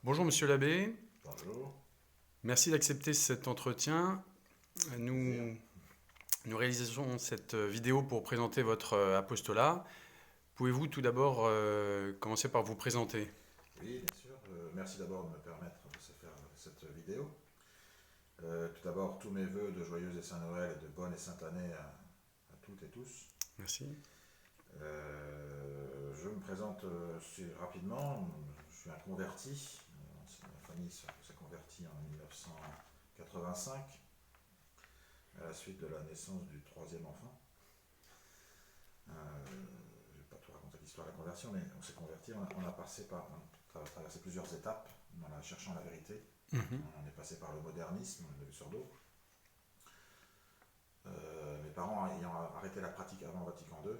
Bonjour Monsieur l'abbé, Bonjour, merci d'accepter cet entretien. plaisir. Nous réalisons cette vidéo pour présenter votre apostolat. Pouvez-vous tout d'abord commencer par vous présenter? Oui, bien sûr. Merci d'abord de me permettre de faire cette vidéo. Tout d'abord, tous mes voeux de joyeux et saint Noël et de bonne et sainte année à toutes et tous. Merci. Je me présente rapidement. Je suis un converti. Ma famille s'est convertie en 1985 à la suite de la naissance du troisième enfant. Je ne vais pas tout raconter l'histoire de la conversion, mais on s'est converti, on a traversé plusieurs étapes en cherchant la vérité. Mhm. On est passé par le modernisme, le surdo. Mes parents ayant arrêté la pratique avant Vatican II,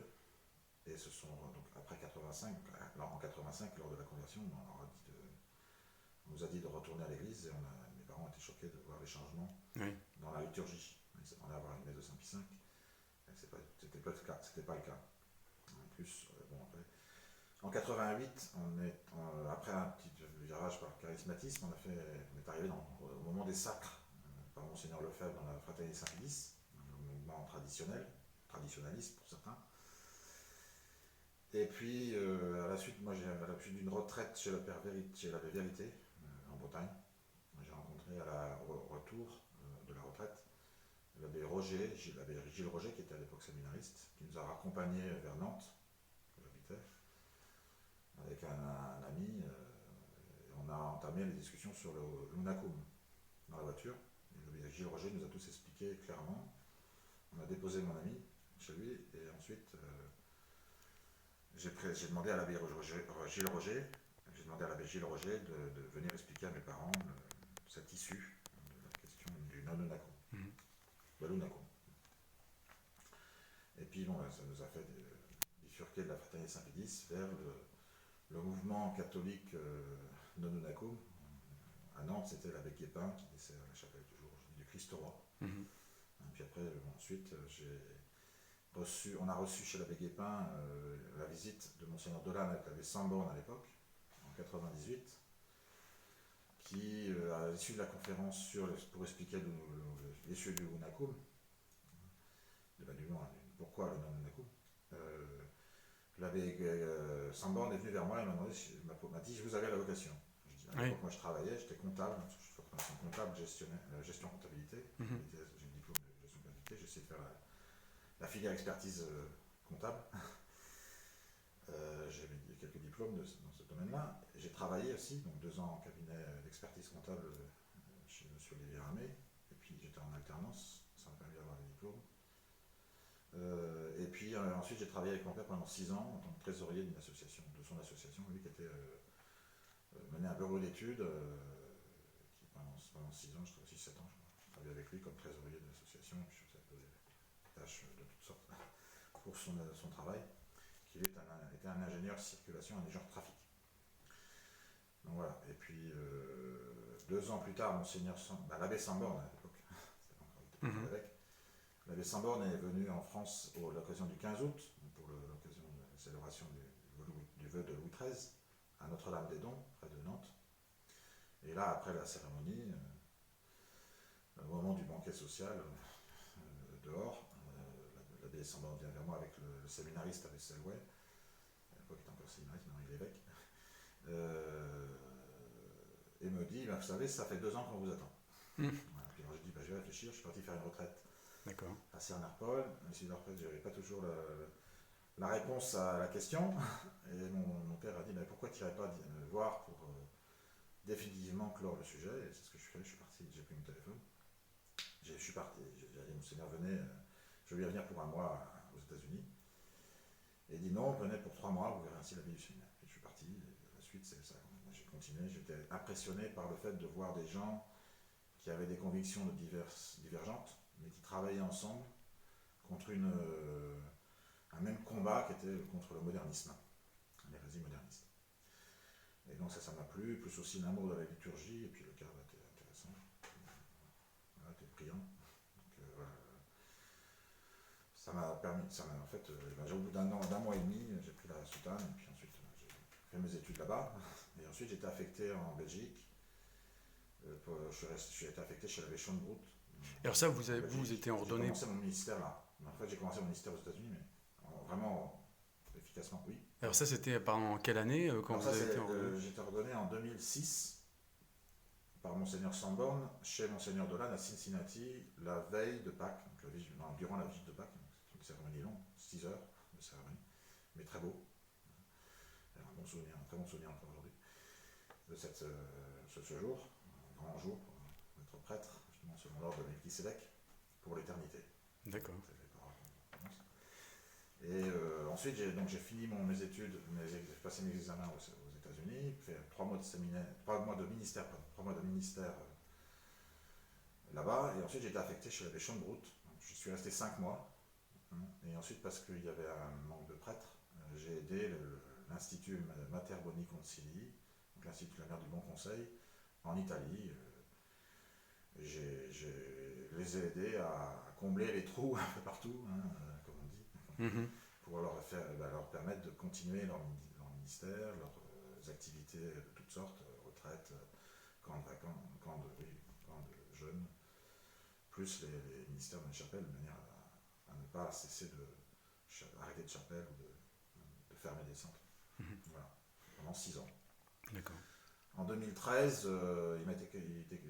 et ce sont donc après 85, en 85 lors de la conversion, on nous a dit de retourner à l'église et mes parents étaient choqués de voir les changements Oui. dans la liturgie. Ils s'attendaient à avoir une messe de Saint-Pie V, c'était pas le cas. C'était pas le cas. En plus, après, en 88, après un petit virage par le charismatisme, on est arrivé au moment des sacres par Monseigneur Lefebvre dans la Fraternité Saint-Pédis, un mouvement traditionnaliste pour certains. Et puis, à la suite d'une retraite chez l'abbé Vérité, en Bretagne, j'ai rencontré au retour de la retraite l'abbé Gilles Roger, qui était à l'époque séminariste, qui nous a raccompagnés vers Nantes, où j'habitais, avec un ami. On a entamé les discussions sur le l'Unacum dans la voiture. Et Gilles Roger nous a tous expliqué clairement. On a déposé mon ami chez lui et ensuite j'ai demandé à l'abbé Gilles Roger, de venir expliquer à mes parents cette issue de la question du non-Unacum, Mhm. de l'Unacum. Et puis bon, ça nous a fait bifurquer de la Fraternité Saint-Pédis vers le mouvement catholique non-Unacum. À Nantes, c'était l'abbé Guépin qui dessert la chapelle du Christ Roi. Mhm. Et puis après, ensuite, on a reçu chez l'abbé Guépin la visite de Monseigneur Dolan avec l'abbé Samborn à l'époque, en 98, qui, à l'issue de la conférence pour expliquer l'issue du Unacum, pourquoi le non-Unacum, l'abbé Samborn est venu vers moi et m'a dit: je vous avais la vocation. Je dis, à Oui. l'époque, moi je travaillais, j'étais comptable, je suis formation comptable, gestion comptabilité. Mhm. J'ai le diplôme de gestion comptabilité, j'ai essayé de faire la filière expertise comptable. J'ai quelques diplômes dans ce domaine-là. J'ai travaillé aussi, donc 2 ans en cabinet d'expertise comptable chez M. Olivier Ramé. Et puis j'étais en alternance, ça m'a permis d'avoir des diplômes. Et puis ensuite j'ai travaillé avec mon père pendant 6 ans en tant que trésorier de son association, lui qui menait un bureau d'études, qui pendant 6 ans, 6-7 ans, je travaillais avec lui comme trésorier de l'association, et puis je faisais des tâches de toutes sortes pour son travail, qui était un ingénieur circulation, un ingénieur trafic. Donc voilà, et puis 2 ans plus tard, l'abbé Samborn à l'époque, il était pas encore Mhm. évêque, l'abbé Samborn est venu en France à l'occasion du 15 août, pour l'occasion de la célébration du vœu de Louis XIII, à Notre-Dame-des-Dons, près de Nantes. Et là, après la cérémonie, au moment du banquet social, dehors, l'abbé Samborn vient vers moi avec le séminariste abbé Selway, à l'époque il était encore séminariste, maintenant il est évêque, et me dit: vous savez, ça fait 2 ans qu'on vous attend. Mhm. Voilà. Puis alors j'ai dit: je vais réfléchir, je suis parti faire une retraite D'accord. à Cernard-Paul. Ici, de la retraite, je n'avais pas toujours la réponse à la question. Et mon père a dit: pourquoi tu n'irais pas voir pour définitivement clore le sujet? Et c'est ce que je fais. Je suis parti, j'ai pris mon téléphone. Je suis parti. J'ai dit: Monseigneur, venez, je vais venir pour un mois aux États-Unis. Et il dit: non, venez pour 3 mois, vous verrez ainsi la vie du séminaire. Et je suis parti. Et la suite, c'est ça. J'ai continué. J'étais impressionné par le fait de voir des gens qui avaient des convictions divergentes, mais qui travaillaient ensemble contre un même combat qui était contre le modernisme, l'hérésie moderniste. Et donc ça m'a plu, plus aussi l'amour de la liturgie, et puis le cadre était intéressant. Voilà, était brillant. Donc, voilà. Ça m'a permis, en fait, au bout d'un mois et demi, j'ai pris la soutane, et puis ensuite fait mes études là-bas. Et ensuite, j'ai été affecté en Belgique. J'ai été affecté chez la Véchon de Brout, Alors ça, en vous Belgique. étiez J'ai ordonné. commencé mon ministère là. En fait, j'ai commencé mon ministère aux États-Unis, mais vraiment efficacement, oui. Alors ça, c'était pendant quelle année quand Alors vous ça, avez été ordonné? j'ai été ordonné en 2006 par Monseigneur Sanborn chez Monseigneur Dolan à Cincinnati la veille de Pâques, donc durant la vigile de Pâques. C'est une cérémonie longue, 6 heures de cérémonie, mais très beau. Un bon souvenir, un très bon souvenir encore aujourd'hui de ce jour, un grand jour pour être prêtre, justement selon l'ordre de Melchisédek, pour l'éternité. D'accord. Et ensuite, j'ai fini mes études, j'ai passé mes examens aux États-Unis, fait 3 mois de séminaire, 3 mois de ministère, là-bas, et ensuite j'ai été affecté chez la Véchon de Brout. Je suis resté 5 mois, et ensuite, parce qu'il y avait un manque de prêtres, j'ai aidé l'Institut Mater Boni Concilii, donc l'Institut de la Mère du Bon Conseil, en Italie. Je les ai aidés à combler les trous un peu partout, comme on dit, Mhm. pour leur permettre de continuer leur ministère, leurs activités de toutes sortes, retraite, camps de vacances, camps de jeunes, plus les ministères d'une chapelle, de manière à ne pas cesser arrêter de chapelle ou de fermer des centres. Mhm. Voilà, pendant 6 ans. D'accord. En 2013,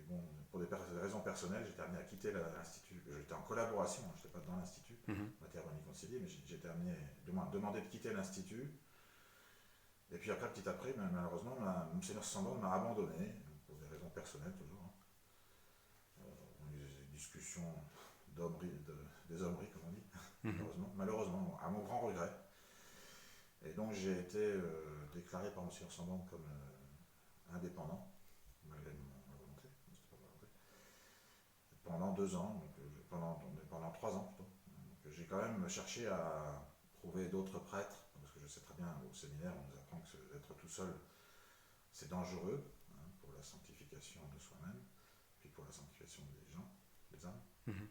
bon, pour des raisons personnelles, j'étais amené à quitter l'Institut. J'étais en collaboration, je n'étais pas dans l'Institut Mhm. Mater Boni Concilii, mais j'étais amené, demandé de quitter l'Institut. Et puis après, petit à petit, malheureusement, Monseigneur Sanborn m'a abandonné, pour des raisons personnelles toujours. Des discussions des hommeries, comme on dit, Mhm. malheureusement, à mon grand regret. Et donc j'ai été déclaré par Monseigneur Sanborn comme indépendant, malgré ma volonté, pendant 2 ans, pendant 3 ans plutôt. Donc, j'ai quand même cherché à trouver d'autres prêtres, parce que je sais très bien, au séminaire, on nous apprend que d'être tout seul, c'est dangereux, pour la sanctification de soi-même, puis pour la sanctification des gens, des âmes. Mhm.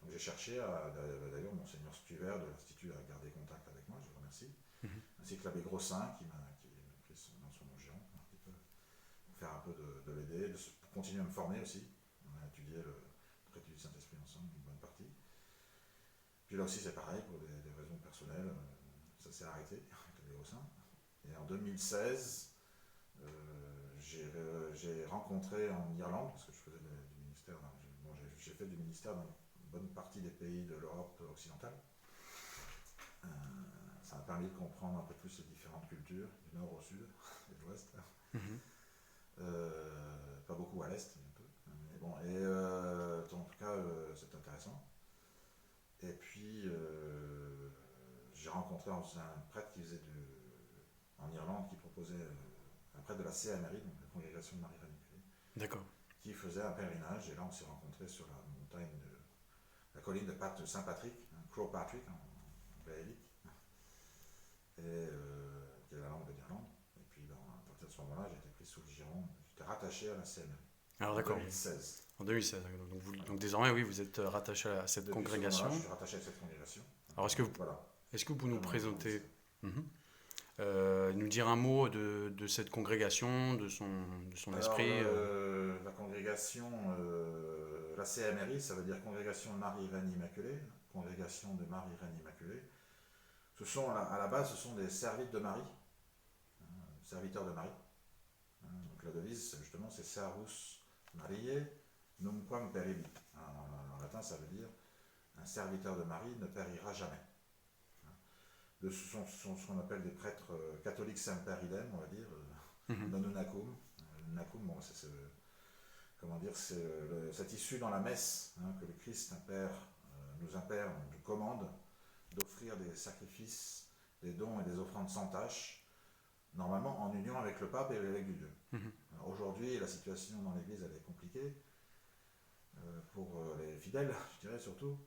Donc j'ai cherché, d'ailleurs, Monseigneur Stuvert de l'Institut a gardé contact avec moi, je le remercie, Mhm. ainsi que l'abbé Grossin qui m'a pris dans son giron, un petit peu, pour faire un peu de l'aider, pour continuer à me former aussi. On a étudié le traité du Saint-Esprit ensemble, une bonne partie. Puis là aussi c'est pareil, pour des raisons personnelles, ça s'est arrêté avec l'abbé Grossin. Et en 2016, j'ai rencontré en Irlande, parce que je faisais du ministère, j'ai fait du ministère dans une bonne partie des pays de l'Europe occidentale. Ça m'a permis de comprendre un peu plus les différentes cultures, du nord au sud et de l'ouest. Mhm. Pas beaucoup à l'est, un peu. Mais bon, en tout cas, c'est intéressant. Et puis, j'ai rencontré un prêtre en Irlande qui proposait un prêtre de la CMRI, donc la Congrégation de Marie-Reine Immaculée, D'accord. qui faisait un pèlerinage. Et là, on s'est rencontrés sur la montagne la colline de Saint-Patrick, Croagh Patrick en gaélique, qui est la langue de l'Irlande. Et puis, à partir de ce moment-là, j'ai été pris sous le giron, j'étais rattaché à la CMRI. Alors En d'accord. 2016. En 2016. Donc désormais, oui, vous êtes rattaché à cette Depuis congrégation. ce moment-là, je suis rattaché à cette congrégation. Alors Voilà. est-ce que vous pouvez nous présenter, Mhm. nous dire un mot de cette congrégation, de son Alors, esprit la congrégation, la CMRI, ça veut dire Congrégation de Marie-Reine Immaculée, Congrégation de Marie-Reine Immaculée. À la base, ce sont des servites de Marie, serviteurs de Marie. Donc la devise, justement, c'est Servus Mariae numquam peribi. En latin, ça veut dire un serviteur de Marie ne périra jamais. Ce sont ce qu'on appelle des prêtres catholiques semper idem, on va dire, Mhm. non unacum. Unacum, bon, c'est issu dans la messe, que le Christ nous commande d'offrir des sacrifices, des dons et des offrandes sans tâche, normalement en union avec le pape et l'évêque du Dieu. Mhm. Alors aujourd'hui, la situation dans l'Église, elle est compliquée, pour les fidèles, je dirais surtout.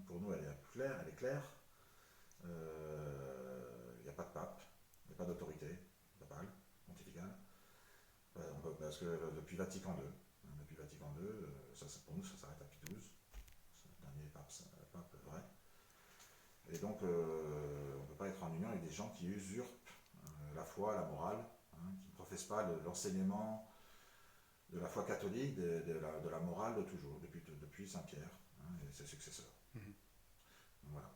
Pour nous, elle est claire. Il n'y a pas de pape, il n'y a pas d'autorité papale, pontificale, parce que depuis Vatican II, pour nous, ça s'arrête à Pie XII, c'est le dernier pape vrai. Et donc, on ne peut pas être en union avec des gens qui usurpent la foi, la morale, qui ne professent pas l'enseignement de la foi catholique, de la morale de toujours, depuis Saint-Pierre et ses successeurs. Mhm. Voilà.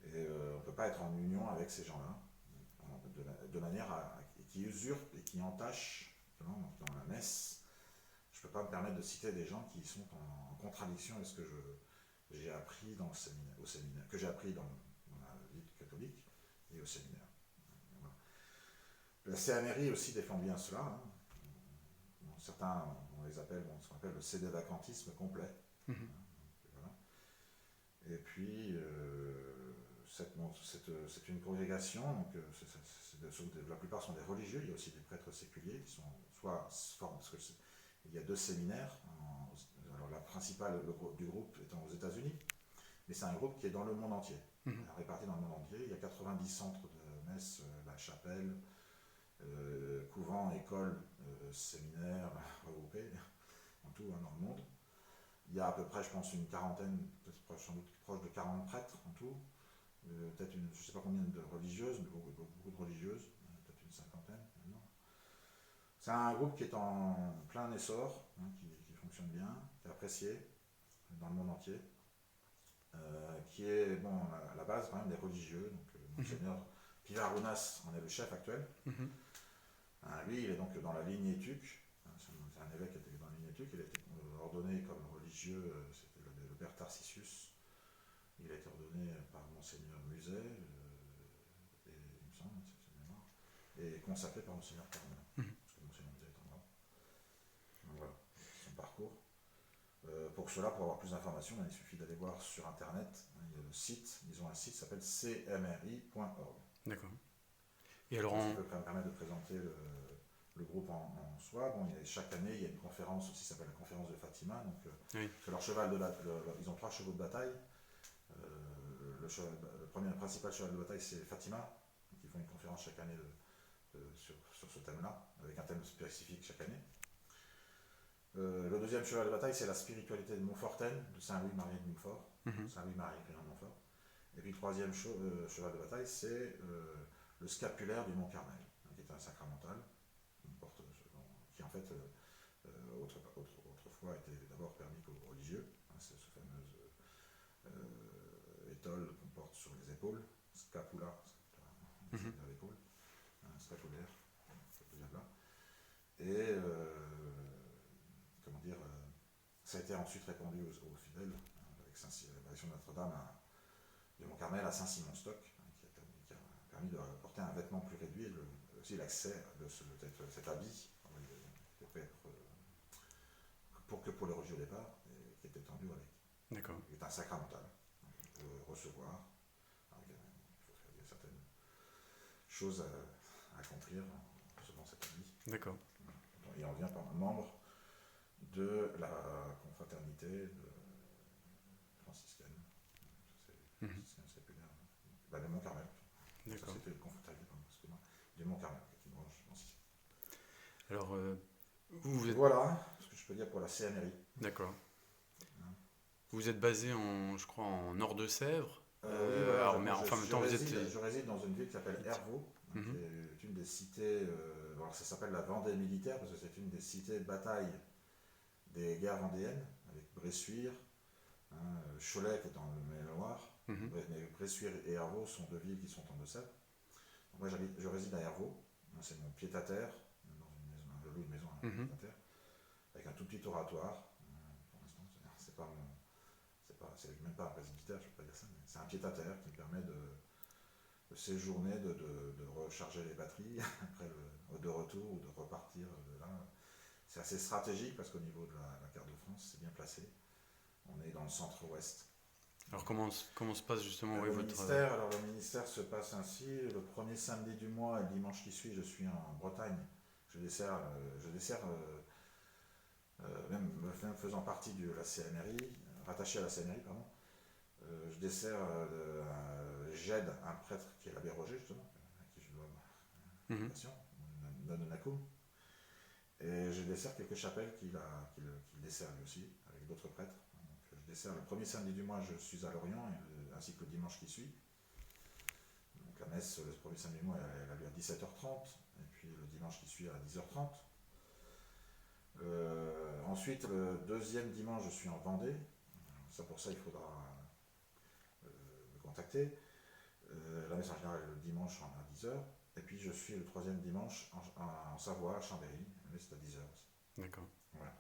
Et on ne peut pas être en union avec ces gens-là, de manière qui usurpent et qui entachent, dans la messe. Je ne peux pas me permettre de citer des gens qui sont en contradiction avec ce que j'ai appris au séminaire, que j'ai appris dans la vie catholique et au séminaire. Voilà. La CNRI aussi défend bien cela. Certains, on les appelle, ce qu'on appelle le sédévacantisme complet. Mhm. Voilà. Et puis, c'est une congrégation, donc la plupart sont des religieux, il y a aussi des prêtres séculiers qui sont parce que il y a 2 séminaires, alors la principale du groupe étant aux États-Unis, mais c'est un groupe qui est dans le monde entier, réparti dans le monde entier. Il y a 90 centres de messe, la chapelle, couvent, écoles, séminaires regroupés, en tout dans le monde. Il y a à peu près, je pense, une quarantaine, peut-être sans doute proche de 40 prêtres en tout. Peut-être je ne sais pas combien de religieuses, mais beaucoup de religieuses, peut-être une cinquantaine maintenant. C'est un groupe qui est en plein essor, qui fonctionne bien, qui est apprécié dans le monde entier, qui est, à la base quand même des religieux. Donc, Monseigneur Pivarunas en est le chef actuel. Mhm. Lui, il est donc dans la lignée Tuc. C'est un évêque qui était dans la lignée Tuc. Il a été ordonné comme religieux, c'était le père Tarsicius. Il a été ordonné par Monseigneur Muset, et, il me semble, c'est mémoire, et consacré par Monseigneur Carmen, parce que Monseigneur Muset est en mort. Donc voilà, son parcours. Pour cela, pour avoir plus d'informations, il suffit d'aller voir sur internet. Il y a le site, ils ont un site qui s'appelle cmri.org. D'accord. Et alors, Ça peut me permettre de présenter le groupe en soi. Chaque année, il y a une conférence aussi, qui s'appelle la conférence de Fatima. Donc, oui. leur cheval ils ont 3 chevaux de bataille. Le principal cheval de bataille, c'est Fatima. Donc, ils font une conférence chaque année sur ce thème-là, avec un thème spécifique chaque année. Le deuxième cheval de bataille, c'est la spiritualité de Montfortaine, de Saint-Louis-Marie de Montfort. Saint-Louis-Marie, prénom de Montfort. Et puis le troisième cheval de bataille, c'est le scapulaire du Mont Carmel, qui est un sacramental, qui en fait autrefois était d'abord permis qu'aux religieux. C'est ce fameux étole qu'on porte sur les épaules, scapula, à l'épaule, scapulaire, et ça a été ensuite répandu aux fidèles, avec l'apparition de Notre-Dame de Mont-Carmel à Saint-Simon-Stock, qui a permis de porter un vêtement plus réduit et aussi l'accès de cet habit pour les religieux au départ, et qui était tendu avec. D'accord. Il est un sacramental. On peut recevoir. Il y a certaines choses à accomplir en recevant cet habit. D'accord. Et on devient membre de la confraternité franciscaine. Franciscaine scapulaire. De Mont-Carmel. D'accord. C'était le confraternité, du Mont-Carmel, qui est une branche franciscaine. Alors, vous êtes... Voilà ce que je peux dire pour la CNRI. D'accord. Vous êtes basé je crois, en Nord-de-Sèvres. Oui, voilà, alors, mais enfin, en même temps, je réside dans une ville qui s'appelle Hervaux, qui est une des cités. Alors ça s'appelle la Vendée militaire parce que c'est une des cités de bataille des guerres vendéennes, avec Bressuire, Cholet qui est dans le Maine-et-Loire. Mais Bressuire et Hervaux sont 2 villes qui sont en Deux-Sèvres. Moi, je réside à Hervaux. C'est mon pied-à-terre, dans une maison, je loue une maison à pied-à-terre, avec un tout petit oratoire. Pour l'instant, c'est même pas un presbytère, je ne peux pas dire ça, mais c'est un pied-à-terre qui me permet de séjourner, de recharger les batteries après de retour ou de repartir de là. C'est assez stratégique parce qu'au niveau de la carte de France, c'est bien placé. On est dans le centre-ouest. Alors comment se passe justement le ministère se passe ainsi. Le premier samedi du mois et le dimanche qui suit, je suis en Bretagne. Je dessers même faisant partie de la CNRI, rattaché à la CNRI, pardon. Je dessers j'aide un prêtre qui est l'abbé Roger, justement, à qui je dois ma passion, Nakum. Et je dessers quelques chapelles qu'il dessert lui aussi, avec d'autres prêtres. Donc, je dessers le premier samedi du mois, je suis à Lorient, ainsi que le dimanche qui suit. Donc, Donc la messe, le premier samedi du mois, elle a lieu à 17h30, et puis le dimanche qui suit à 10h30. Ensuite, le deuxième dimanche, je suis en Vendée. Pour ça, il faudra me contacter. La messe en général est le dimanche à 10h. Et puis je suis le troisième dimanche en Savoie, à Chambéry. La messe est à 10h aussi. D'accord. Voilà.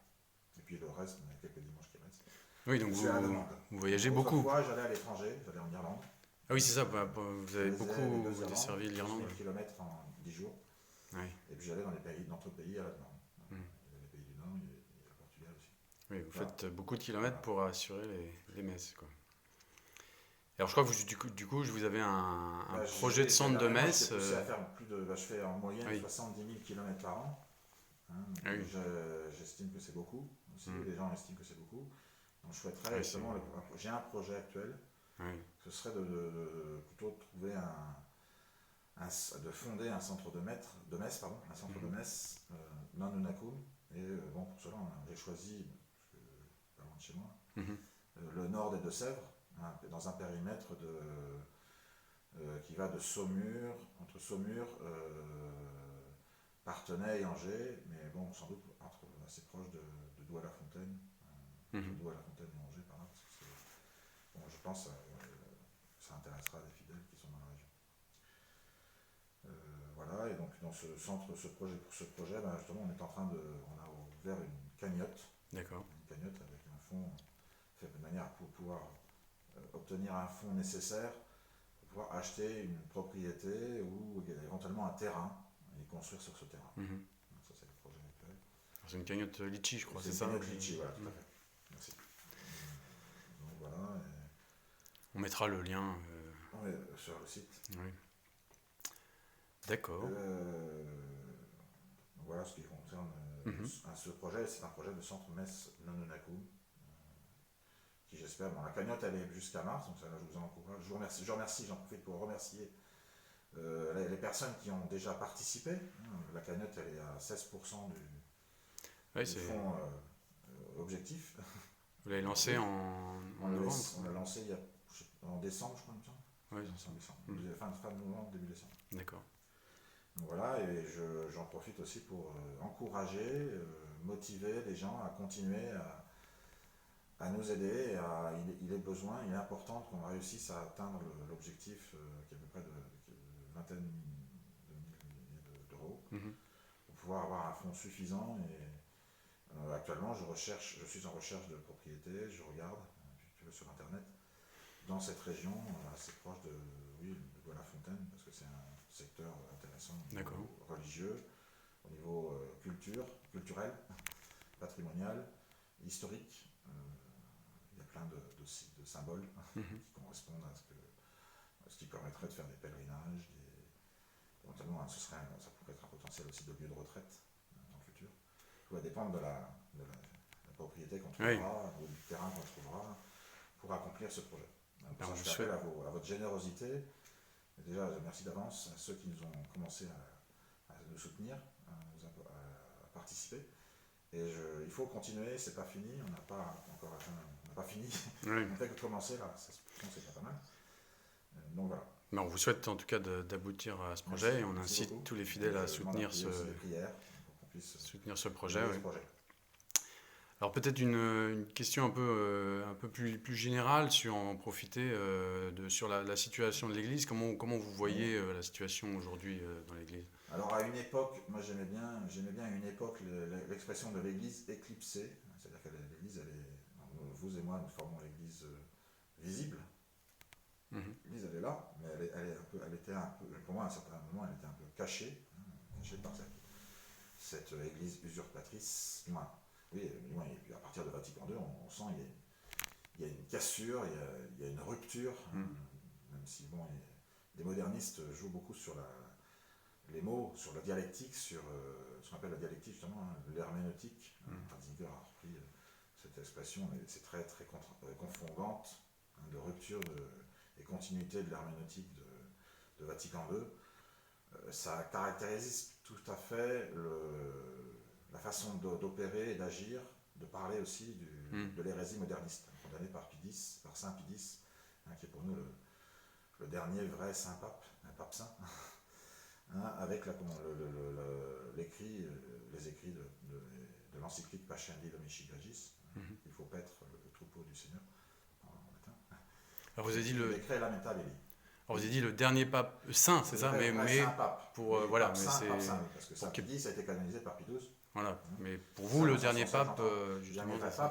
Et puis le reste, il y a quelques dimanches qui restent. Oui, donc C'est à la demande. vous voyagez beaucoup. Autrefois, j'allais à l'étranger, j'allais en Irlande. Ah oui, c'est ça, vous avez beaucoup desservi l'Irlande. 1000 km en 10 jours. Oui. Et puis j'allais dans les pays, d'autres pays à la demande. Mm. Il y a les pays du Nord, il y a le Portugal aussi. Oui, vous Voilà. faites beaucoup de kilomètres Voilà. pour assurer les messes, quoi. Alors je crois que du coup, vous avez un projet de centre de messe. Je à faire je fais en moyenne 70 000 km par an. Ah oui. J'estime que c'est beaucoup. Aussi, Mm. les gens estiment que c'est beaucoup. Donc je souhaiterais justement, j'ai un projet actuel. Oui. Ce serait plutôt de trouver de fonder un centre de messe, un centre de messe non Nunnakum. Et pour cela, j'ai choisi, parce que pas loin de chez moi, le nord des Deux-Sèvres, dans un périmètre qui va de Saumur, entre Saumur, Parthenay et Angers, mais sans doute assez proche de Douai-la-Fontaine, Douai-la-Fontaine et Angers par là, parce que je pense que ça intéressera les fidèles qui sont dans la région. Voilà, et donc dans ce projet, justement, on a ouvert une cagnotte. D'accord. Une cagnotte avec un fonds fait de manière pour pouvoir obtenir un fonds nécessaire pour pouvoir acheter une propriété ou éventuellement un terrain et construire sur ce terrain. Donc ça, c'est le projet actuel. C'est une cagnotte litchi, je crois, c'est ça? C'est une cagnotte litchi, voilà, tout à fait. Merci. Donc voilà. On mettra le lien sur le site. Oui. D'accord. Voilà ce qui concerne ce projet. C'est un projet de centre messe non Nunnakum. Qui j'espère, la cagnotte elle est jusqu'à mars, donc ça, là, je vous en encourage. Je remercie, j'en profite pour remercier les personnes qui ont déjà participé. La cagnotte elle est à 16% du fonds objectif. Vous l'avez lancé en novembre? On l'a lancé en décembre, je crois, il me semble. Oui, c'est en décembre. Fin novembre, début décembre. D'accord. Donc voilà, et j'en profite aussi pour encourager, motiver les gens à continuer à nous aider. Il est important qu'on réussisse à atteindre l'objectif qui est à peu près de vingtaine de milliers d'euros pour pouvoir avoir un fonds suffisant. Et actuellement, je suis en recherche de propriété, je regarde sur internet dans cette région assez proche de Douai-la-Fontaine, parce que c'est un secteur intéressant au niveau religieux, au niveau culturel, patrimonial, historique. Il y a plein de symboles qui correspondent à ce qui permettrait de faire des pèlerinages, éventuellement ça pourrait être un potentiel aussi de lieu de retraite dans le futur. Tout va dépendre de la propriété qu'on trouvera, ou du terrain qu'on trouvera pour accomplir ce projet. Donc, je fais appel à votre générosité. Et déjà, merci d'avance à ceux qui nous ont commencé à nous soutenir, à participer. Et il faut continuer, c'est pas fini, on n'a pas encore atteint, on n'a pas fini. Oui. On fait que commencer là, c'est pas mal. Donc voilà. Mais on vous souhaite en tout cas d'aboutir à ce projet et on incite tous les fidèles à soutenir ce projet. Alors peut-être une question un peu plus générale, sur en profiter sur la situation de l'Église. Comment vous voyez la situation aujourd'hui dans l'Église? Alors à une époque, moi j'aimais bien à une époque l'expression de l'Église éclipsée, c'est-à-dire que l'Église, vous et moi, nous formons l'Église visible. L'Église, elle est là, mais elle était un peu, pour moi à un certain moment, elle était un peu cachée par cette Église usurpatrice. Oui, et puis à partir de Vatican II, on sent il y a une cassure, il y a une rupture, même si les modernistes jouent beaucoup sur les mots, sur la dialectique, sur ce qu'on appelle la dialectique justement, l'herméneutique. Ratzinger a repris cette expression, mais c'est très très confondante, de rupture et continuité de l'herméneutique de Vatican II. Ça caractérise tout à fait la façon d'opérer et d'agir, de parler aussi de l'hérésie moderniste, condamnée par Saint Pie X, qui est pour nous le dernier vrai saint pape, un pape saint, hein, avec les écrits de l'encyclique Pascendi Dominici Gregis, Mhm. il faut paître le troupeau du Seigneur en latin. Alors vous avez dit Le le, décret Lamentabili. alors vous avez Oui, dit le dernier pape saint, c'est le ça, vrai mais saint pape. pour Oui, voilà, mais pape c'est saint, oui, parce que pour Saint Pie X a été canonisé par Pie XII. voilà, Hein. mais pour vous Ça, le dans son dernier sens, ça pape j'entends. Le dernier justement vrai c'est ça.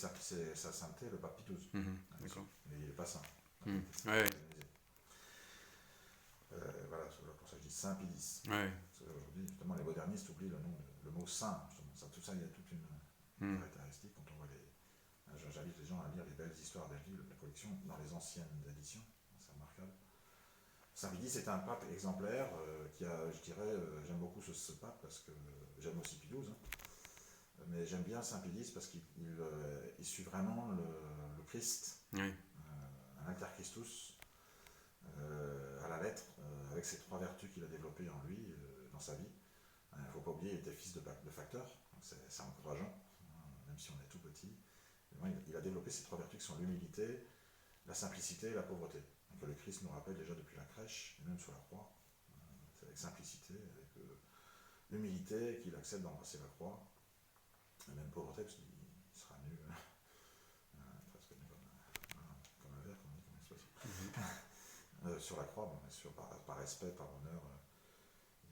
pape, c'est sa sainteté, le pape Pie XII. Mhm. Là-dessus. D'accord. Mais il n'est pas saint. Il Mhm. a été Ouais, canonisé. Voilà, pour ça je dis Saint Pie X. ouais. Parce qu'aujourd'hui, justement, les modernistes oublient le mot saint. Justement. Ça, tout ça, il y a toute une Mhm. caractéristique quand on voit les. J'invite les gens à lire les belles histoires d'Elvie, la collection, dans les anciennes éditions. C'est remarquable. Saint Pie X est un pape exemplaire qui a, je dirais, j'aime beaucoup ce pape parce que j'aime aussi Pie XII. Mais j'aime bien Saint Pie X parce qu'il suit vraiment le Christ, Oui. un alter Christus, à la lettre, avec ces 3 vertus qu'il a développées en lui, dans sa vie. Il ne faut pas oublier, il était fils de facteur, donc c'est encourageant, même si on est tout petit. Il a développé ces 3 vertus qui sont l'humilité, la simplicité et la pauvreté. Donc, que le Christ nous rappelle déjà depuis la crèche, et même sur la croix. C'est avec simplicité, avec l'humilité qu'il accepte d'embrasser la croix, et même pauvreté, parce qu'il sera nu, presque nu comme un verre, comme on dit, comme expression. Mhm. Sur la croix, bon, bien sûr, par respect, par honneur,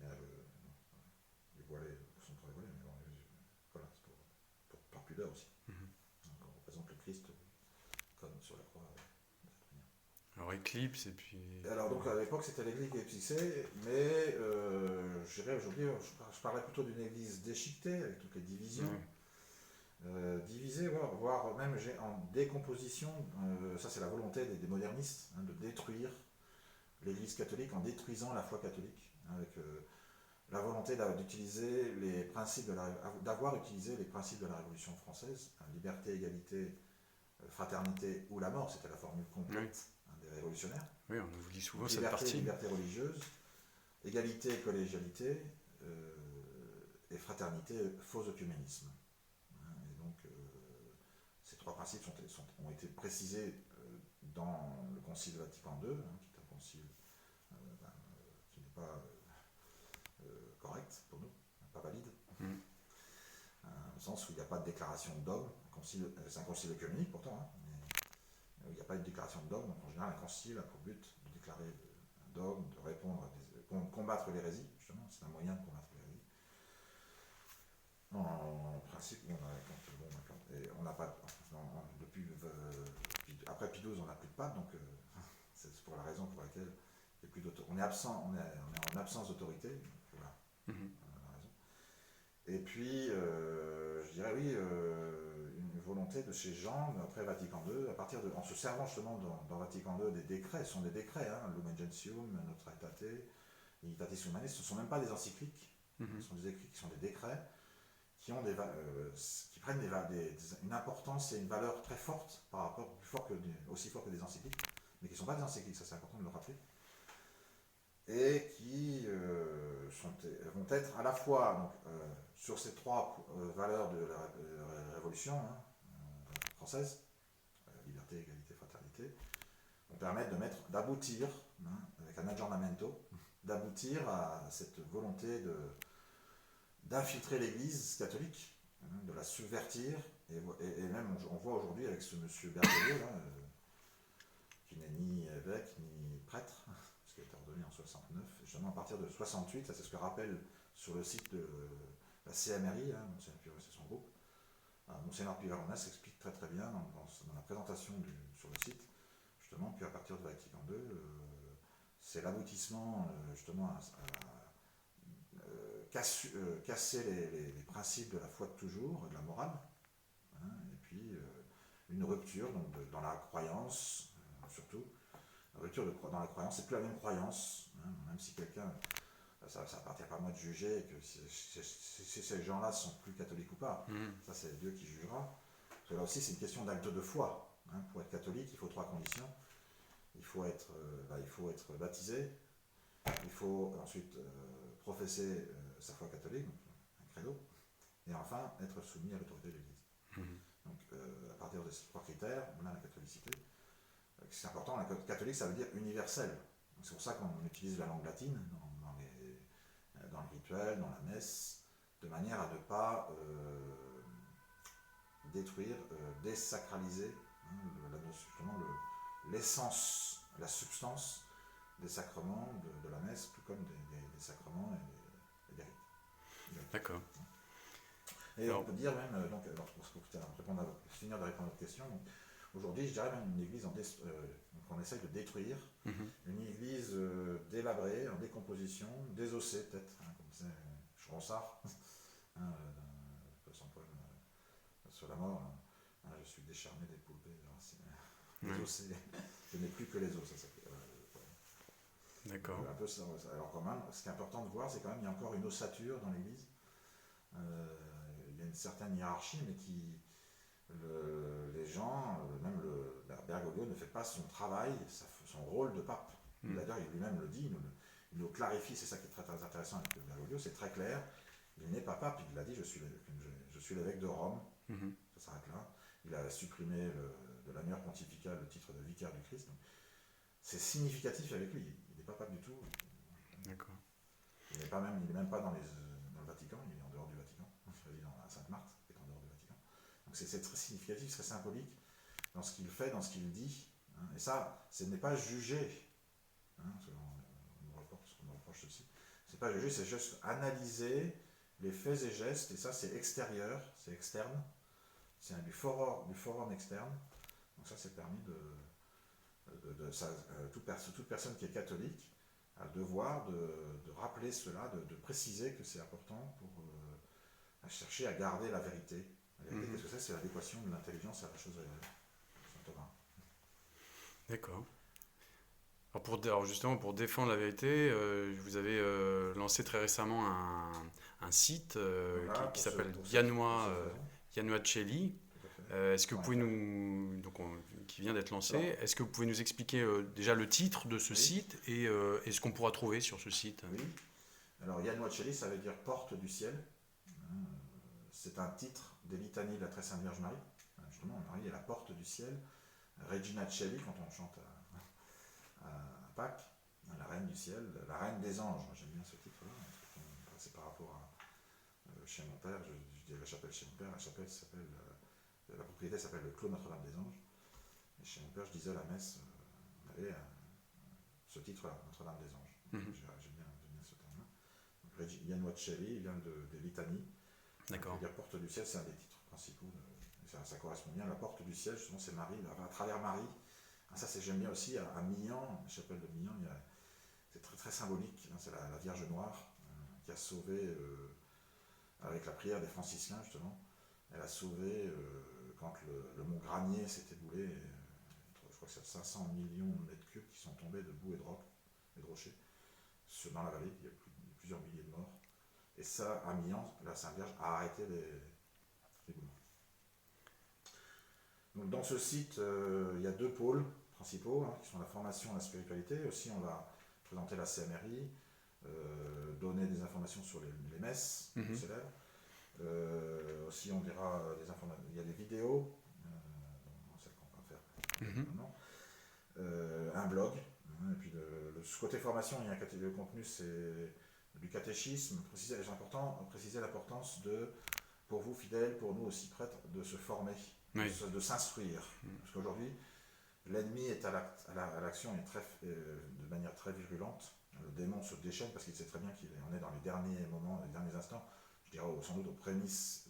il y a les voilés sont pour les voilés, mais bon, voilà, c'est par pudeur aussi. Mhm. Donc on représente le Christ comme sur la croix. Alors éclipse et puis Et alors donc à l'époque c'était l'église qui éclipsait, mais je dirais aujourd'hui, je parlerais plutôt d'une église déchiquetée, avec toutes les divisions. ouais. Divisée, voire même en décomposition, ça c'est la volonté des modernistes, hein, de détruire l'Église catholique en détruisant la foi catholique, hein, avec la volonté d'utiliser les principes d'avoir utilisé les principes de la Révolution française, hein, liberté, égalité, fraternité ou la mort, c'était la formule Oui. complète, hein, des révolutionnaires. Oui, on oublie souvent Donc cette liberté, partie. liberté religieuse, égalité, collégialité, et fraternité, faux œcuménisme. Hein, et donc ces 3 principes ont été précisés dans le Concile Vatican II, hein, qui est un concile qui n'est pas correct pour nous, pas valide, Mm. au sens où il n'y a pas de déclaration de dogme. C'est un concile œcuménique pourtant, hein, mais il n'y a pas de déclaration de dogme. Donc en général, un concile a pour but de déclarer un dogme, de répondre combattre l'hérésie, justement, c'est un moyen de combattre l'hérésie. En principe, on n'a pas. Depuis, après Pie XII, on n'a plus de pape, donc c'est pour la raison pour laquelle il n'y a plus d'autorité. On est en absence d'autorité, voilà, Mhm. on a raison. Et puis, je dirais oui, une volonté de ces gens, après Vatican II, en se servant justement dans Vatican II des décrets, ce sont des décrets, hein, Lumen Gentium, Notre Aetate, Unitatis Humanis, ce ne sont même pas des encycliques, Mhm. ce sont des écrits qui sont des décrets qui prennent une importance et une valeur très forte par rapport, aussi fort que des encycliques, mais qui ne sont pas des encycliques, ça c'est important de le rappeler, et qui vont être à la fois donc, sur ces 3 valeurs de la Révolution, hein, française, liberté, égalité, fraternité, vont permettre d'aboutir, hein, avec un aggiornamento, d'aboutir à cette volonté d'infiltrer l'Église catholique, hein, de la subvertir, et même on voit aujourd'hui avec ce monsieur Bergoglio, là, qui n'est ni évêque ni prêtre, parce qu'il a été ordonné en 69, et justement à partir de 68, ça c'est ce que rappelle sur le site de la CMRI, hein, Monseigneur Pivarones et son groupe. Monseigneur Pivarones explique très très bien dans la présentation sur le site, justement, qu'à partir de Vatican II, c'est l'aboutissement justement à casser les principes de la foi de toujours, de la morale, hein, et puis une rupture donc, dans la croyance, surtout. La rupture dans la croyance, c'est plus la même croyance, hein, même si quelqu'un, ça appartient pas à moi de juger que si ces gens-là sont plus catholiques ou pas, Mhm. ça c'est Dieu qui jugera. Parce que là aussi c'est une question d'acte de foi. Hein. Pour être catholique, il faut 3 conditions. Il faut être baptisé, il faut ensuite professer sa foi catholique, donc un credo, et enfin être soumis à l'autorité de l'Église. Mhm. Donc à partir de ces 3 critères, on a la catholicité. C'est important, la catholique, ça veut dire universel. C'est pour ça qu'on utilise la langue latine dans le rituel, dans la messe, de manière à ne pas détruire, désacraliser justement l'essence, la substance des sacrements de la messe, tout comme des sacrements et des rites. D'accord. Et Alors, on peut dire même, donc, finir de répondre à votre question, aujourd'hui, je dirais même une église qu'on essaye de détruire, une église délabrée, en décomposition, désossée peut-être, comme c'est Ronsard, son poème sur la mort, je suis décharné, dépouillé, désossé, je n'ai plus que les os, ça s'appelle. D'accord. Un peu ça. Alors quand même, ce qui est important de voir, c'est quand même qu'il y a encore une ossature dans l'église. Il y a une certaine hiérarchie, mais les gens, même Bergoglio ne fait pas son travail, son rôle de pape. D'ailleurs, il lui-même le dit, il nous clarifie, c'est ça qui est très, très intéressant avec Bergoglio, c'est très clair. Il n'est pas pape, il l'a dit, je suis l'évêque de Rome, ça s'arrête là. Il a supprimé de l'annuaire pontifical le titre de vicaire du Christ. Donc, c'est significatif avec lui, il n'est pas pape du tout. D'accord. Il n'est même pas dans le Vatican, il est en dehors du Vatican. Il réside à Sainte-Marthe, qui est en dehors du Vatican. Donc c'est très significatif, très symbolique dans ce qu'il fait, dans ce qu'il dit. Et ça, ce n'est pas jugé. On me reproche ceci. C'est pas juger, c'est juste analyser les faits et gestes, et ça c'est extérieur, c'est externe. C'est du forum externe. Donc ça c'est permis toute personne qui est catholique a le devoir de rappeler cela, de préciser que c'est important pour chercher à garder la vérité. La vérité, qu'est-ce que c'est? C'est l'adéquation de l'intelligence à la chose réelle. Saint Thomas. D'accord. Alors justement, pour défendre la vérité, vous avez lancé très récemment un site qui s'appelle Yanua Celli. Est-ce que vous pouvez qui vient d'être lancé, est-ce que vous pouvez nous expliquer déjà le titre de ce site et ce qu'on pourra trouver sur ce site? Oui. Alors Yanua Celli, ça veut dire porte du ciel. C'est un titre des litanies de la Très Sainte Vierge Marie. Justement, Marie est la porte du ciel. Regina Celli, quand on chante à Pâques, la reine du ciel, la reine des anges. Moi, j'aime bien ce titre-là. C'est par rapport à chez mon père, je dis la chapelle chez mon père, la chapelle s'appelle, la propriété s'appelle le Clos Notre-Dame des Anges. Et chez mon père, je disais à la messe, on avait ce titre-là, Notre-Dame des Anges. J'aime bien ce terme-là. Yanua Celli vient des litanies. D'accord. La porte du ciel, c'est un des titres principaux. Ça correspond bien. La porte du ciel, justement, c'est Marie, à travers Marie. Ça, j'aime bien aussi, à Millan, la chapelle de Millan, c'est très, très symbolique. C'est la Vierge Noire qui a sauvé, avec la prière des franciscains, justement, elle a sauvé, quand le mont Granier s'est éboulé, je crois que c'est 500 millions de mètres cubes qui sont tombés de boue et de roc et de rochers dans la vallée. Il y a plusieurs milliers de morts. Et ça, à Millan, la Sainte Vierge a arrêté l'éboulement. Donc dans ce site, il y a deux pôles principaux, qui sont la formation et la spiritualité. Aussi, on va présenter la CMRI, donner des informations sur les messes célèbres. Aussi, on dira des informations. Il y a des vidéos, celles qu'on va faire maintenant. Un blog. Et puis ce côté formation, il y a le contenu, c'est du catéchisme. C'est important de préciser l'importance pour vous fidèles, pour nous aussi prêtres, de se former, de s'instruire. Parce qu'aujourd'hui, l'ennemi est à l'action de manière très virulente. Le démon se déchaîne parce qu'il sait très bien qu'on est dans les derniers moments, les derniers instants, je dirais sans doute aux prémices,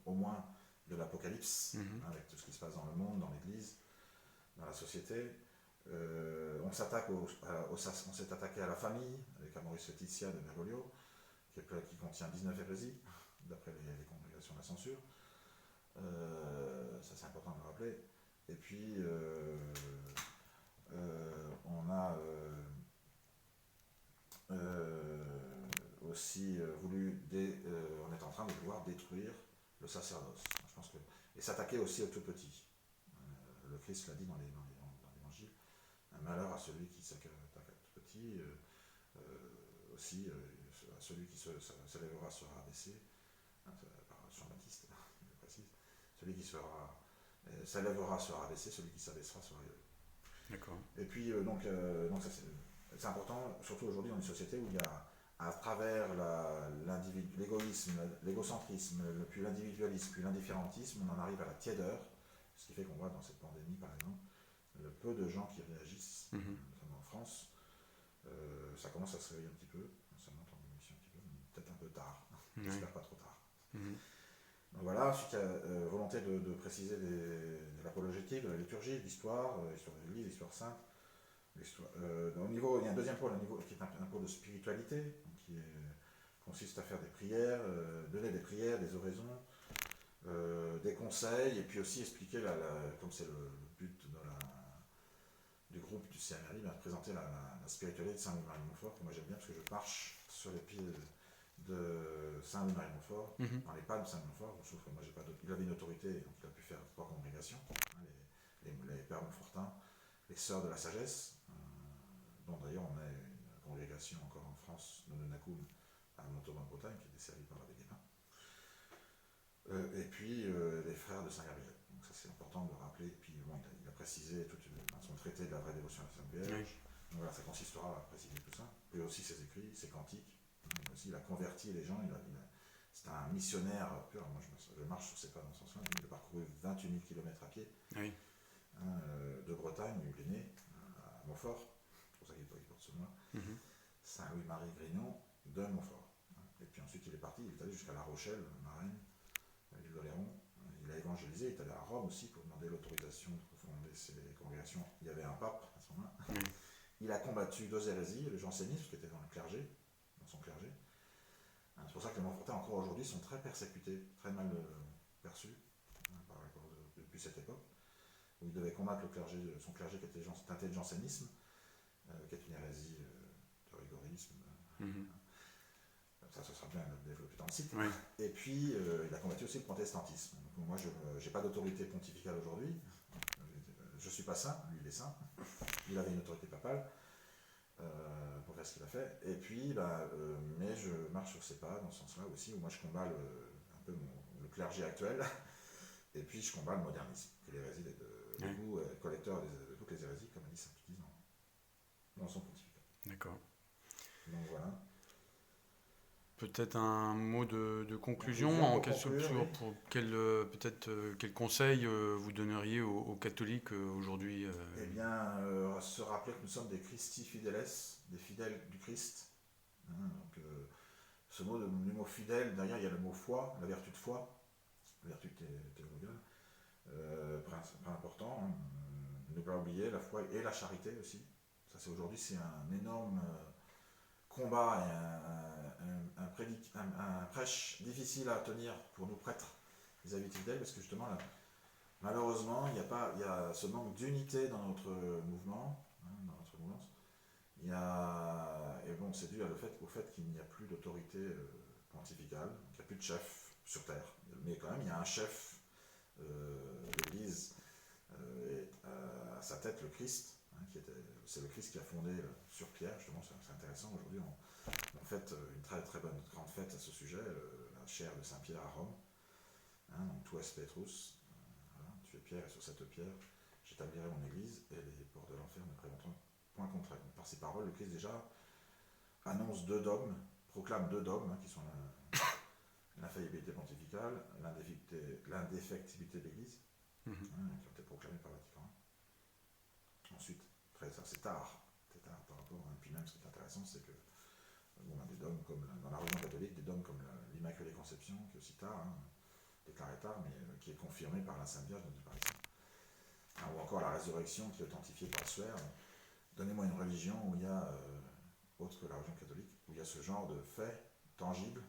au moins, de l'apocalypse, avec tout ce qui se passe dans le monde, dans l'église, dans la société. On s'est attaqué à la famille, avec Amoris Laetitia de Bergoglio, qui contient 19 hérésies, d'après les congrégations de la censure. Ça, c'est important de le rappeler. Et puis, on a aussi voulu, on est en train de vouloir détruire le sacerdoce. Je pense et s'attaquer aussi aux tout petits. Le Christ l'a dit dans l'Évangile. Un malheur à celui qui s'attaque aux tout petits, aussi à celui qui s'élèvera sera abaissé, par Jean-Baptiste, je précise. Celui qui s'élèvera sera abaissé, celui qui s'abaissera sera élevé. D'accord. Et puis, donc ça, c'est important, surtout aujourd'hui dans une société où il y a, à travers l'égoïsme, l'égocentrisme, puis l'individualisme, puis l'indifférentisme, on en arrive à la tiédeur, ce qui fait qu'on voit dans cette pandémie, par exemple, le peu de gens qui réagissent, Mhm. notamment en France. Ça commence à se réveiller un petit peu, ça monte en émission un petit peu, peut-être un peu tard, Oui. j'espère pas trop tard. Mhm. Donc voilà, ensuite il y a volonté de préciser de l'apologétique, de la liturgie, de l'histoire, l'histoire de l'Église, l'histoire sainte. Au niveau, il y a un deuxième pôle, qui est un pôle de spiritualité, consiste à faire des prières, donner des prières, des oraisons, des conseils, et puis aussi expliquer, comme c'est le but du groupe du CMRI, présenter la spiritualité de Saint-Louis-Marie de Montfort, que moi j'aime bien parce que je marche sur les pieds de Saint-Louis-Marie de Montfort, Mhm. dans les pas de Saint-Montfort, sauf que moi j'ai pas il avait une autorité, donc il a pu faire 3 congrégations, hein, les Pères Montfortins, les Sœurs de la Sagesse, dont d'ailleurs on a une congrégation encore en France, de Nakoum, à Montauban-Bretagne, qui est desservie par l'abbé Guépin. Et puis les frères de Saint-Gabriel. Donc ça c'est important de le rappeler. Et puis bon, il a précisé dans son traité de la vraie dévotion à la Sainte Oui. Vierge. Donc voilà, ça consistera à préciser tout ça. Puis aussi ses écrits, ses cantiques. Il a converti les gens. C'est un missionnaire pur. Moi je marche sur ses pas dans ce sens-là. Il a parcouru 28 000 km à pied, Oui. de Bretagne, où il est né, à Montfort. C'est pour ça qu'il porte ce nom. Mhm. Saint-Louis-Marie Grignon de Montfort. Et puis ensuite il est parti, il est allé jusqu'à La Rochelle, Marennes, l'île d'Oléron. Il a évangélisé, il est allé à Rome aussi pour demander l'autorisation de fonder ses congrégations. Il y avait un pape à ce moment-là. Oui. Il a combattu 2 hérésies, le jansénisme qui était dans le clergé, dans son clergé. C'est pour ça que les Montfortais encore aujourd'hui sont très persécutés, très mal perçus depuis cette époque, où il devait combattre son clergé qui était teinté de jansénisme, qui est une hérésie de rigorisme. Mhm. Ça, ce sera bien développé dans le site. Oui. Et puis, il a combattu aussi le protestantisme. Donc, moi, je n'ai pas d'autorité pontificale aujourd'hui. Je ne suis pas saint, lui, il est saint. Il avait une autorité papale pour faire ce qu'il a fait. Et puis, mais je marche sur ses pas dans ce sens-là aussi, où moi, je combats un peu le clergé actuel. Et puis, je combats le modernisme, qui est l'hérésie le goût collecteur de toutes les hérésies, comme a dit Saint-Pie dans son pontificat. D'accord. Donc voilà. Peut-être un mot de conclusion Conclusion, pour conclure, oui. pour quel conseil vous donneriez aux catholiques aujourd'hui Eh bien, se rappeler que nous sommes des Christi Fideles, des fidèles du Christ. Donc, du mot fidèle, derrière il y a le mot foi, la vertu de foi, la vertu théologale, pas important. Ne pas oublier la foi et la charité aussi. Ça, aujourd'hui, c'est un énorme combat et un prêche difficile à tenir pour nous prêtres vis-à-vis de fidèles, parce que justement, malheureusement, il y a ce manque d'unité dans notre mouvement, dans notre mouvance. Et bon, c'est dû au fait qu'il n'y a plus d'autorité pontificale, qu'il n'y a plus de chef sur terre. Mais quand même, il y a un chef de l'Église, et à sa tête le Christ, c'est le Christ qui a fondé sur Pierre, justement, c'est intéressant. Aujourd'hui, on fête une très très bonne grande fête à ce sujet, la chaire de Saint-Pierre à Rome. Donc, tu es Petrus, voilà, tu es Pierre, et sur cette pierre, j'établirai mon église, et les portes de l'enfer ne prévaudront point contre elle. Par ces paroles, le Christ déjà annonce 2 dogmes, proclame 2 dogmes, qui sont l'infaillibilité pontificale, l'indéfectibilité de l'église, Mhm. qui ont été proclamés par Vatican I. Ensuite, ça c'est tard par rapport, puis même ce qui est intéressant, c'est que on a des dogmes comme dans la religion catholique, des dogmes comme l'Immaculée Conception, qui est aussi tard, déclaré tard, mais qui est confirmé par la Sainte Vierge dont tu parlais. Ou encore la résurrection qui est authentifiée par Suaire. Donnez-moi une religion où il y a, autre que la religion catholique, où il y a ce genre de faits tangibles,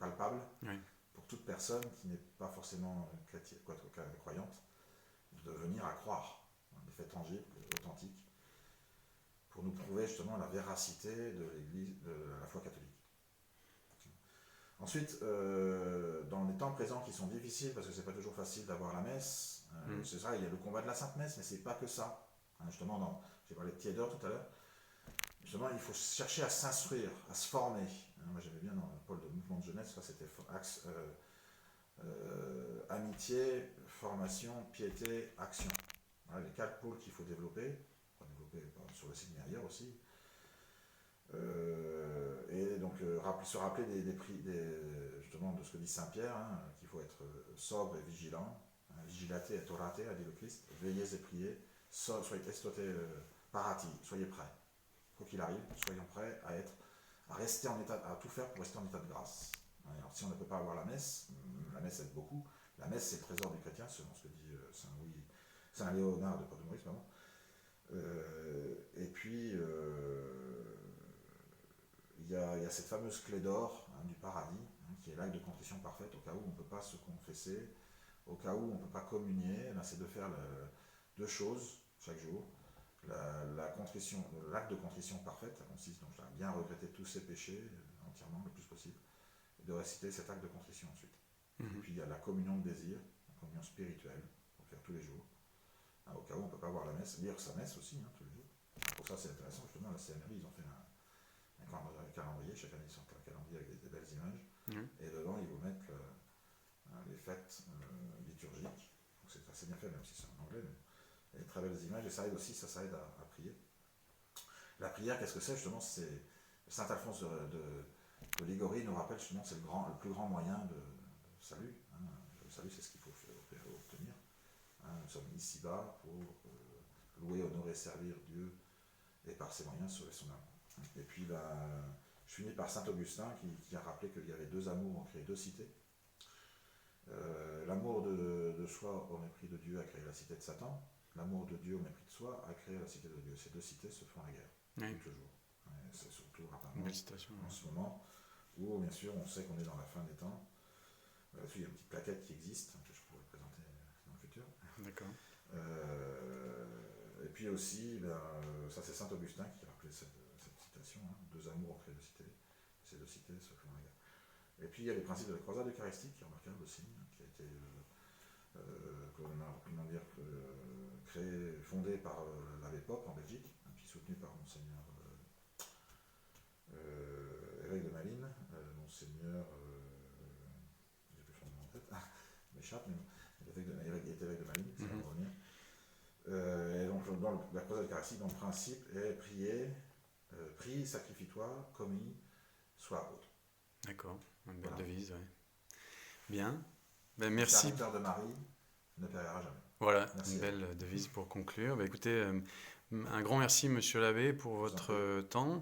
palpables, Oui. pour toute personne qui n'est pas forcément croyante, de venir à croire. Des faits tangibles, authentiques, pour nous prouver justement la véracité de l'Église, de la foi catholique. Ensuite, dans les temps présents qui sont difficiles, parce que c'est pas toujours facile d'avoir la messe, c'est ça, il y a le combat de la Sainte Messe, mais c'est pas que ça. Justement, j'ai parlé de tiédeur tout à l'heure. Justement, il faut chercher à s'instruire, à se former. Moi, j'aimais bien dans le pôle de mouvement de jeunesse, ça c'était axe amitié, formation, piété, action. Voilà les 4 pôles qu'il faut développer. développé sur le site mais ailleurs aussi. Et donc se rappeler justement de ce que dit Saint Pierre, hein, qu'il faut être sobre et vigilant, hein, vigilate et orate, a dit le Christ, veillez et priez, soyez estote parati, soyez prêts. Quoi qu'il arrive, soyons prêts à rester en état, à tout faire pour rester en état de grâce. Alors si on ne peut pas avoir la messe aide beaucoup. La messe c'est le trésor du chrétien, selon ce que dit Saint Léonard de Port-de-Maurice, pardon. Et puis il y a cette fameuse clé d'or, hein, du paradis, hein, qui est l'acte de contrition parfaite, au cas où on ne peut pas se confesser, au cas où on ne peut pas communier, ben, c'est de faire deux choses chaque jour. L'acte de contrition parfaite, ça consiste donc à bien regretter tous ses péchés entièrement, le plus possible, et de réciter cet acte de contrition ensuite. Et puis il y a la communion de désir, la communion spirituelle, qu'on faire tous les jours, hein, au cas où on ne peut pas voir la messe, lire sa messe aussi, hein, tous les jours. Pour ça c'est intéressant, justement, la CNRI, ils ont fait un calendrier, chaque année ils sortent un calendrier avec des belles images, et dedans ils vous mettent les fêtes liturgiques, donc c'est assez bien fait, même si c'est en anglais, mais très belles images, et ça aide aussi, ça aide à prier. La prière, qu'est-ce que c'est justement? C'est Saint Alphonse de Liguori nous rappelle justement que c'est le plus grand moyen de salut. Hein. Le salut, c'est ce qu'il faut obtenir. Hein. Nous sommes ici-bas pour louer, honorer, servir Dieu et par ses moyens sauver son âme. Et puis je finis par Saint Augustin qui a rappelé qu'il y avait deux amours, ont créé deux cités. L'amour de soi au mépris de Dieu a créé la cité de Satan. L'amour de Dieu au mépris de soi a créé la cité de Dieu. Ces deux cités se font la guerre, tout le jour. C'est surtout apparemment en ce moment où, bien sûr, on sait qu'on est dans la fin des temps. Là-dessus, il y a une petite plaquette qui existe, que je pourrais présenter dans le futur. D'accord. Et puis aussi, ça c'est Saint Augustin qui a rappelé cette citation, hein, deux amours ont créé deux cités, ces deux cités se font la guerre. Et puis il y a les principes de la croisade eucharistique qui est remarquable aussi, hein, qui a été fondé par l'abbé Pope en Belgique, hein, puis soutenu par Monseigneur évêque de Malines, Monseigneur, j'ai plus son nom en tête, m'échappe, mais il est évêque de Malines, ça va revenir. Et donc dans la croisade eucharistique, dans le principe, est prie, sacrifie-toi, commis, sois autre. D'accord, une belle devise, ouais. Bien, ben, merci. Le serviteur de Marie ne périra jamais. Voilà, merci. Une belle devise pour conclure. Ben, écoutez, un grand merci, monsieur l'abbé, pour votre temps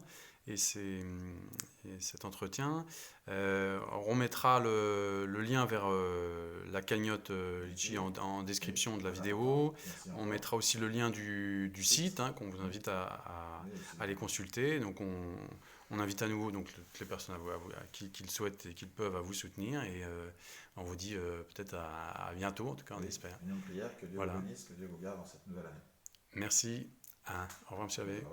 et cet entretien. On mettra le lien vers la cagnotte Litchi en description de la vidéo. On mettra aussi le lien du site, hein, qu'on vous invite à aller consulter. Donc on invite à nouveau donc, toutes les personnes qui le souhaitent et qui le peuvent à vous soutenir. Et on vous dit peut-être à bientôt, en tout cas on espère. Une prière, que Dieu vous bénisse, que Dieu vous garde dans cette nouvelle année. Merci. Au revoir, monsieur l'abbé.